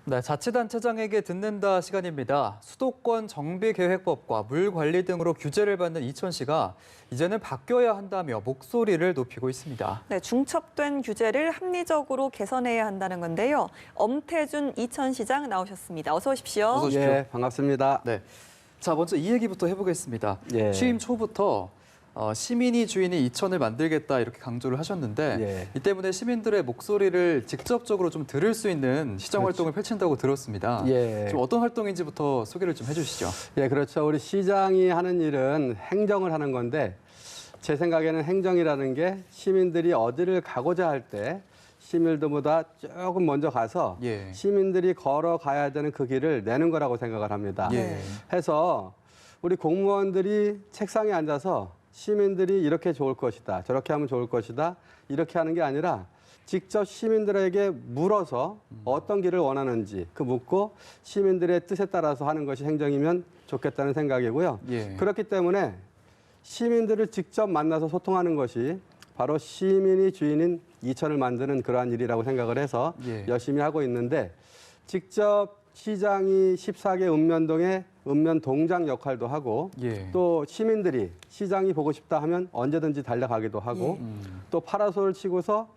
네, 자치단체장에게 듣는다 시간입니다. 수도권 정비계획법과 물관리 등으로 규제를 받는 이천시가 이제는 바뀌어야 한다며 목소리를 높이고 있습니다. 네, 중첩된 규제를 합리적으로 개선해야 한다는 건데요. 엄태준 이천시장 나오셨습니다. 어서 오십시오. 어서 오십시오. 예, 반갑습니다. 네, 자 먼저 이 얘기부터 해보겠습니다. 예. 취임 초부터 시민이 주인이 이천을 만들겠다 이렇게 강조를 하셨는데 예. 이 때문에 시민들의 목소리를 직접적으로 좀 들을 수 있는 시정 활동을 펼친다고 들었습니다. 예. 좀 어떤 활동인지부터 소개를 좀 해주시죠. 예, 그렇죠. 우리 시장이 하는 일은 행정을 하는 건데 제 생각에는 행정이라는 게 시민들이 어디를 가고자 할 때 시민들보다 조금 먼저 가서 예. 시민들이 걸어가야 되는 그 길을 내는 거라고 생각을 합니다. 예. 해서 우리 공무원들이 책상에 앉아서 시민들이 이렇게 좋을 것이다, 저렇게 하면 좋을 것이다, 이렇게 하는 게 아니라 직접 시민들에게 물어서 어떤 길을 원하는지 그 묻고 시민들의 뜻에 따라서 하는 것이 행정이면 좋겠다는 생각이고요. 예. 그렇기 때문에 시민들을 직접 만나서 소통하는 것이 바로 시민이 주인인 이천을 만드는 그러한 일이라고 생각을 해서 예. 열심히 하고 있는데 직접 시장이 14개 읍면동의 읍면동장 역할도 하고 예. 또 시민들이 시장이 보고 싶다 하면 언제든지 달려가기도 하고 또 파라솔을 치고서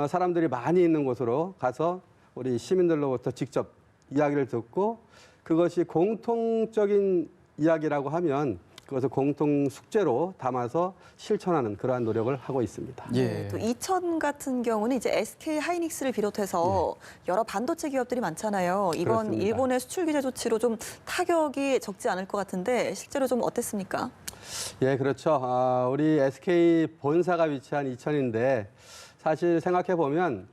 사람들이 많이 있는 곳으로 가서 우리 시민들로부터 직접 이야기를 듣고 그것이 공통적인 이야기라고 하면 그것을 공통 숙제로 담아서 실천하는 그러한 노력을 하고 있습니다. 예. 또 이천 같은 경우는 이제 SK 하이닉스를 비롯해서 여러 반도체 기업들이 많잖아요. 이번 그렇습니다. 일본의 수출 규제 조치로 좀 타격이 적지 않을 것 같은데 실제로 좀 어땠습니까? 예, 그렇죠. 우리 SK 본사가 위치한 이천인데 사실 생각해 보면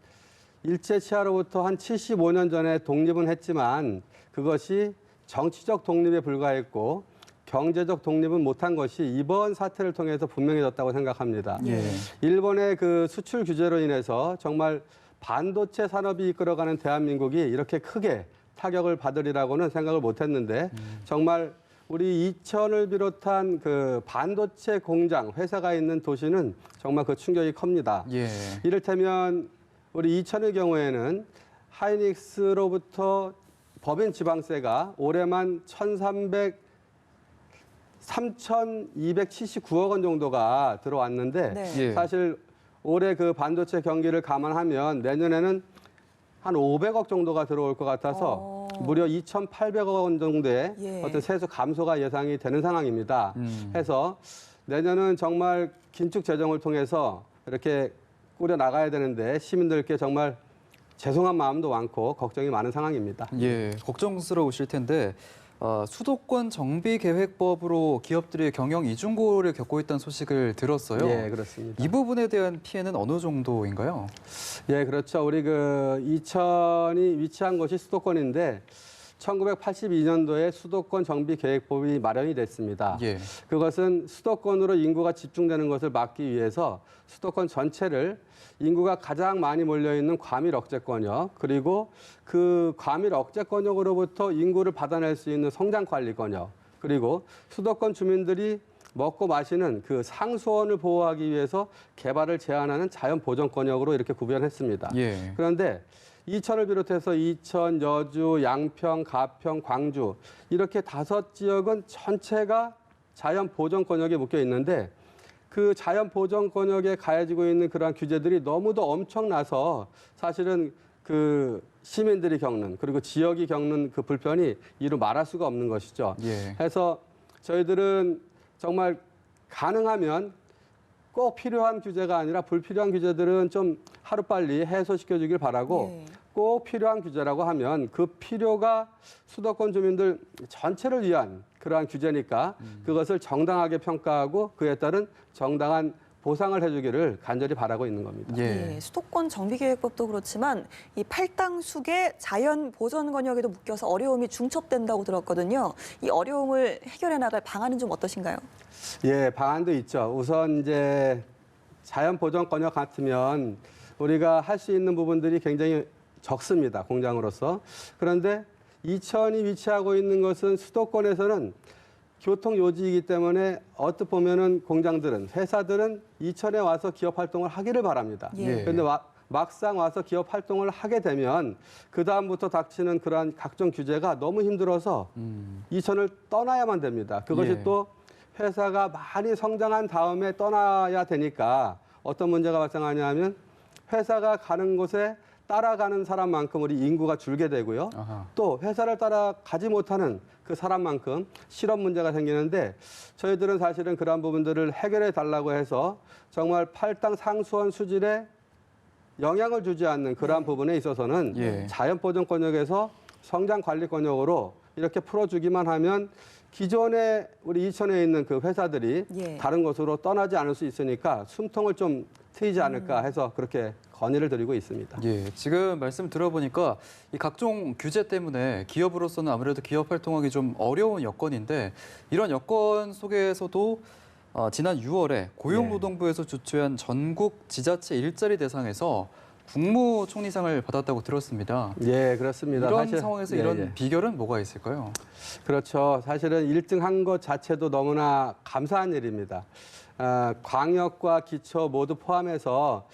일제 치하로부터 한 75년 전에 독립은 했지만 그것이 정치적 독립에 불과했고 경제적 독립은 못한 것이 이번 사태를 통해서 분명해졌다고 생각합니다. 예. 일본의 그 수출 규제로 인해서 정말 반도체 산업이 이끌어가는 대한민국이 이렇게 크게 타격을 받으리라고는 생각을 못했는데 정말 우리 이천을 비롯한 그 반도체 공장, 회사가 있는 도시는 정말 그 충격이 큽니다. 예. 이를테면 우리 이천의 경우에는 하이닉스로부터 법인 지방세가 올해만 3,279억 원 정도가 들어왔는데 네. 예. 사실 올해 그 반도체 경기를 감안하면 내년에는 한 500억 정도가 들어올 것 같아서 무려 2,800억 원 정도의 예. 어떤 세수 감소가 예상이 되는 상황입니다. 해서 내년은 정말 긴축 재정을 통해서 이렇게 꾸려 나가야 되는데 시민들께 정말 죄송한 마음도 많고 걱정이 많은 상황입니다. 예, 걱정스러우실 텐데 수도권 정비계획법으로 기업들이 경영 이중고를 겪고 있다는 소식을 들었어요. 예, 그렇습니다. 이 부분에 대한 피해는 어느 정도인가요? 예, 그렇죠. 우리 그 이천이 위치한 곳이 수도권인데 1982년도에 수도권 정비계획법이 마련이 됐습니다. 예. 그것은 수도권으로 인구가 집중되는 것을 막기 위해서 수도권 전체를 인구가 가장 많이 몰려있는 과밀 억제권역 그리고 그 과밀 억제권역으로부터 인구를 받아낼 수 있는 성장관리권역 그리고 수도권 주민들이 먹고 마시는 그 상수원을 보호하기 위해서 개발을 제한하는 자연보전권역으로 이렇게 구별했습니다. 예. 그런데 이천을 비롯해서 이천, 여주, 양평, 가평, 광주 이렇게 5지역은 전체가 자연보전권역에 묶여 있는데 그 자연보전권역에 가해지고 있는 그러한 규제들이 너무도 엄청나서 사실은 그 시민들이 겪는 그리고 지역이 겪는 그 불편이 이루 말할 수가 없는 것이죠. 예. 해서 저희들은 정말 가능하면 꼭 필요한 규제가 아니라 불필요한 규제들은 좀 하루빨리 해소시켜 주길 바라고 예. 꼭 필요한 규제라고 하면 그 필요가 수도권 주민들 전체를 위한 그러한 규제니까 그것을 정당하게 평가하고 그에 따른 정당한 보상을 해주기를 간절히 바라고 있는 겁니다. 예. 예, 수도권 정비계획법도 그렇지만 이 팔당숙의 자연 보전 권역에도 묶여서 어려움이 중첩된다고 들었거든요. 이 어려움을 해결해 나갈 방안은 좀 어떠신가요? 예, 방안도 있죠. 우선 이제 자연 보전 권역 같으면 우리가 할 수 있는 부분들이 굉장히 적습니다. 공장으로서. 그런데 이천이 위치하고 있는 것은 수도권에서는 교통 요지이기 때문에 어떻게 보면은 공장들은 회사들은 이천에 와서 기업 활동을 하기를 바랍니다. 예. 그런데 막상 와서 기업 활동을 하게 되면 그다음부터 닥치는 그러한 각종 규제가 너무 힘들어서 이천을 떠나야만 됩니다. 그것이 예. 또 회사가 많이 성장한 다음에 떠나야 되니까 어떤 문제가 발생하냐면 회사가 가는 곳에 따라가는 사람만큼 우리 인구가 줄게 되고요. 아하. 또 회사를 따라가지 못하는 그 사람만큼 실업 문제가 생기는데 저희들은 사실은 그러한 부분들을 해결해 달라고 해서 정말 팔당 상수원 수질에 영향을 주지 않는 그러한 부분에 있어서는 예. 자연보존권역에서 성장관리권역으로 이렇게 풀어주기만 하면 기존에 우리 이천에 있는 그 회사들이 예. 다른 곳으로 떠나지 않을 수 있으니까 숨통을 좀 트이지 않을까 해서 그렇게 건의를 드리고 있습니다. 예, 지금 말씀 들어보니까 이 각종 규제 때문에 기업으로서는 아무래도 기업 활동하기 좀 어려운 여건인데 이런 여건 속에서도 지난 6월에 고용노동부에서 주최한 전국 지자체 일자리 대상에서 국무총리상을 받았다고 들었습니다. 예, 그렇습니다. 이런 사실, 상황에서 예, 이런 예. 비결은 뭐가 있을까요? 그렇죠. 사실은 1등 한 것 자체도 너무나 감사한 일입니다. 광역과 기초 모두 포함해서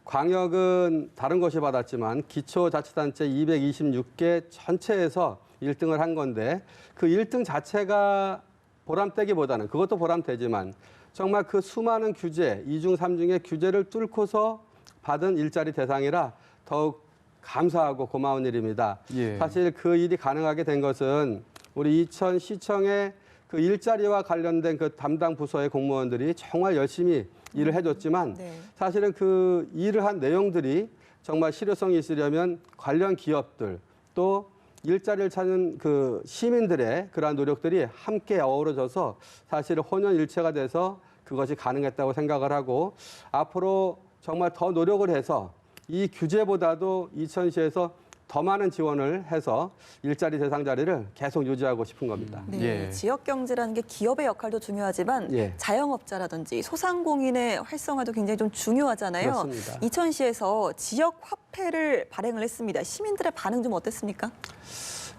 광역은 다른 곳이 받았지만 기초자치단체 226개 전체에서 1등을 한 건데 그 1등 자체가 보람되기보다는 그것도 보람되지만 정말 그 수많은 규제, 2중, 3중의 규제를 뚫고서 받은 일자리 대상이라 더욱 감사하고 고마운 일입니다. 예. 사실 그 일이 가능하게 된 것은 우리 이천시청의 그 일자리와 관련된 그 담당 부서의 공무원들이 정말 열심히 일을 해줬지만 네. 사실은 그 일을 한 내용들이 정말 실효성이 있으려면 관련 기업들 또 일자리를 찾는 그 시민들의 그러한 노력들이 함께 어우러져서 사실 혼연일체가 돼서 그것이 가능했다고 생각을 하고 앞으로 정말 더 노력을 해서 이 규제보다도 이천시에서 더 많은 지원을 해서 일자리 대상 자리를 계속 유지하고 싶은 겁니다. 네, 예. 지역 경제라는 게 기업의 역할도 중요하지만 예. 자영업자라든지 소상공인의 활성화도 굉장히 좀 중요하잖아요. 그렇습니다. 이천시에서 지역 화폐를 발행을 했습니다. 시민들의 반응 좀 어땠습니까?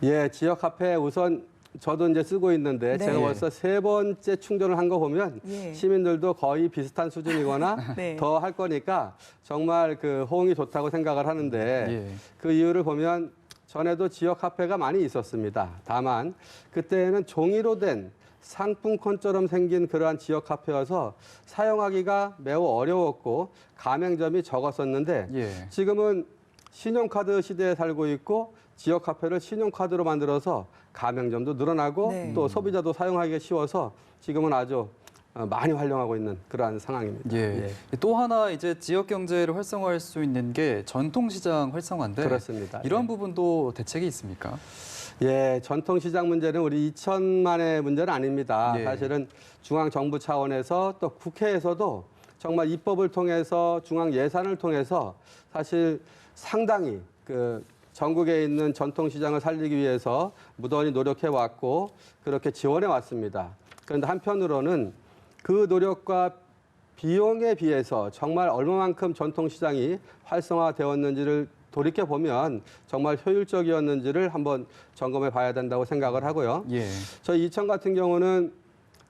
예, 지역 화폐 우선 저도 이제 쓰고 있는데 네. 제가 벌써 3번째 충전을 한 거 보면 예. 시민들도 거의 비슷한 수준이거나 네. 더 할 거니까 정말 그 호응이 좋다고 생각을 하는데 예. 그 이유를 보면 전에도 지역 화폐가 많이 있었습니다. 다만 그때는 종이로 된 상품권처럼 생긴 그러한 지역 화폐여서 사용하기가 매우 어려웠고 가맹점이 적었었는데 예. 지금은 신용카드 시대에 살고 있고 지역 화폐를 신용카드로 만들어서 가맹점도 늘어나고 네. 또 소비자도 사용하기가 쉬워서 지금은 아주 많이 활용하고 있는 그러한 상황입니다. 예. 또 하나 이제 지역 경제를 활성화할 수 있는 게 전통시장 활성화인데 그렇습니다. 이런 예. 부분도 대책이 있습니까? 예, 전통시장 문제는 우리 이천만의 문제는 아닙니다. 예. 사실은 중앙정부 차원에서 또 국회에서도 정말 입법을 통해서 중앙 예산을 통해서 사실 상당히 그 전국에 있는 전통시장을 살리기 위해서 무던히 노력해 왔고 그렇게 지원해 왔습니다. 그런데 한편으로는 그 노력과 비용에 비해서 정말 얼마만큼 전통시장이 활성화되었는지를 돌이켜보면 정말 효율적이었는지를 한번 점검해 봐야 된다고 생각을 하고요. 예. 저희 이천 같은 경우는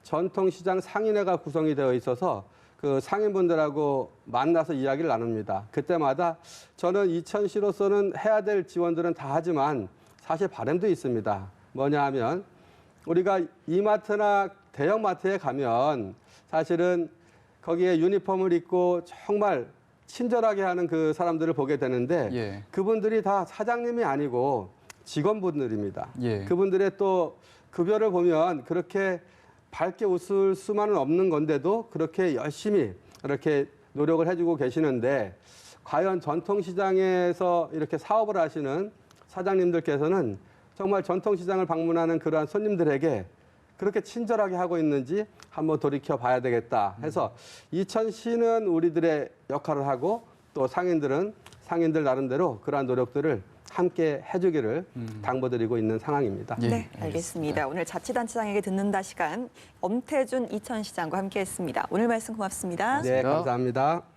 전통시장 상인회가 구성이 되어 있어서 그 상인분들하고 만나서 이야기를 나눕니다. 그때마다 저는 이천시로서는 해야 될 지원들은 다 하지만 사실 바람도 있습니다. 뭐냐 하면 우리가 이마트나 대형마트에 가면 사실은 거기에 유니폼을 입고 정말 친절하게 하는 그 사람들을 보게 되는데 예. 그분들이 다 사장님이 아니고 직원분들입니다. 예. 그분들의 또 급여를 보면 그렇게 밝게 웃을 수만은 없는 건데도 그렇게 열심히 이렇게 노력을 해주고 계시는데 과연 전통시장에서 이렇게 사업을 하시는 사장님들께서는 정말 전통시장을 방문하는 그러한 손님들에게 그렇게 친절하게 하고 있는지 한번 돌이켜 봐야 되겠다 해서 이천시는 우리들의 역할을 하고 또 상인들은 상인들 나름대로 그러한 노력들을 함께 해주기를 당부드리고 있는 상황입니다. 예, 네, 알겠습니다. 오늘 자치단체장에게 듣는다 시간 엄태준 이천시장과 함께했습니다. 오늘 말씀 고맙습니다. 네, 고맙습니다. 감사합니다.